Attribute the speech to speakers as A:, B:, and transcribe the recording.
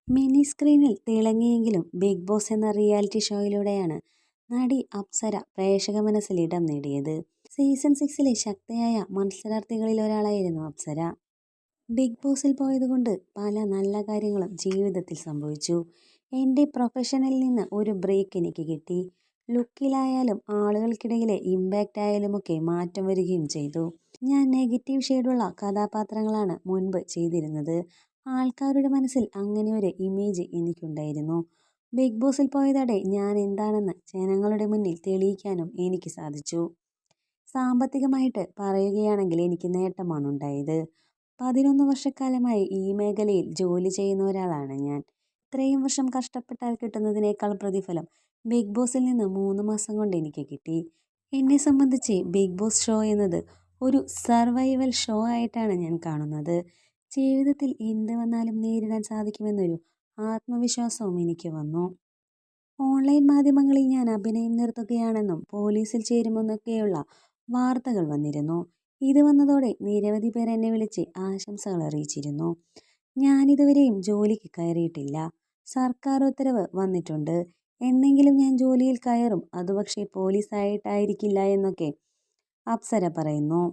A: Mini സ്ക്രീനിൽ തിളങ്ങിയെങ്കിലും big boss എന്ന reality ഷോയിലൂടെയാണ് നടി അപ്സര പ്രേക്ഷക മനസ്സിൽ ഇടം നേടിയത്. സീസൺ 6ലെ ശക്തയായ മത്സരാർത്ഥികളിൽ ഒരാളായിരുന്നു അപ്സര. ബിഗ് ബോസിൽ പോയതുകൊണ്ട് പല നല്ല കാര്യങ്ങളും ജീവിതത്തിൽ സംഭവിച്ചു. എൻ്റെ പ്രൊഫഷനിൽ നിന്ന് ഒരു ബ്രേക്ക് എനിക്ക് കിട്ടി. ലുക്കിലായാലും ആളുകൾക്കിടയിലെ ഇമ്പാക്റ്റ് ആയാലുമൊക്കെ മാറ്റം വരികയും ചെയ്തു. ഞാൻ നെഗറ്റീവ് ഷെയ്ഡുള്ള കഥാപാത്രങ്ങളാണ് മുൻപ് ചെയ്തിരുന്നത്. ആൾക്കാരുടെ മനസ്സിൽ അങ്ങനെ ഒരു ഇമേജ് എനിക്കുണ്ടായിരുന്നു. ബിഗ് ബോസിൽ പോയതോടെ ഞാൻ എന്താണെന്ന് ജനങ്ങളുടെ മുന്നിൽ തെളിയിക്കാനും എനിക്ക് സാധിച്ചു. സാമ്പത്തികമായിട്ട് പറയുകയാണെങ്കിൽ എനിക്ക് നേട്ടമാണ് ഉണ്ടായത്. 11 വർഷക്കാലമായി ഈ മേഖലയിൽ ജോലി ചെയ്യുന്ന ഒരാളാണ് ഞാൻ. ഇത്രയും വർഷം കഷ്ടപ്പെട്ടാൽ കിട്ടുന്നതിനേക്കാൾ പ്രതിഫലം ബിഗ് ബോസിൽ നിന്ന് 3 മാസം കൊണ്ട് എനിക്ക് കിട്ടി. എന്നെ സംബന്ധിച്ച് ബിഗ് ബോസ് ഷോ എന്നത് ഒരു സർവൈവൽ ഷോ ആയിട്ടാണ് ഞാൻ കാണുന്നത്. ജീവിതത്തിൽ എന്ത് വന്നാലും നേരിടാൻ സാധിക്കുമെന്നൊരു ആത്മവിശ്വാസവും എനിക്ക് വന്നു. ഓൺലൈൻ മാധ്യമങ്ങളിൽ ഞാൻ അഭിനയം നിർത്തുകയാണെന്നും പോലീസിൽ ചേരുമെന്നൊക്കെയുള്ള വാർത്തകൾ വന്നിരുന്നു. ഇത് വന്നതോടെ നിരവധി പേർ എന്നെ വിളിച്ച് ആശംസകൾ അറിയിച്ചിരുന്നു. ഞാനിതുവരെയും ജോലിക്ക് കയറിയിട്ടില്ല. സർക്കാർ ഉത്തരവ് വന്നിട്ടുണ്ട്. എന്നെങ്കിലും ഞാൻ ജോലിയിൽ കയറും. അത് പക്ഷേ പോലീസായിട്ടായിരിക്കില്ല എന്നൊക്കെ അപ്സര പറയുന്നു.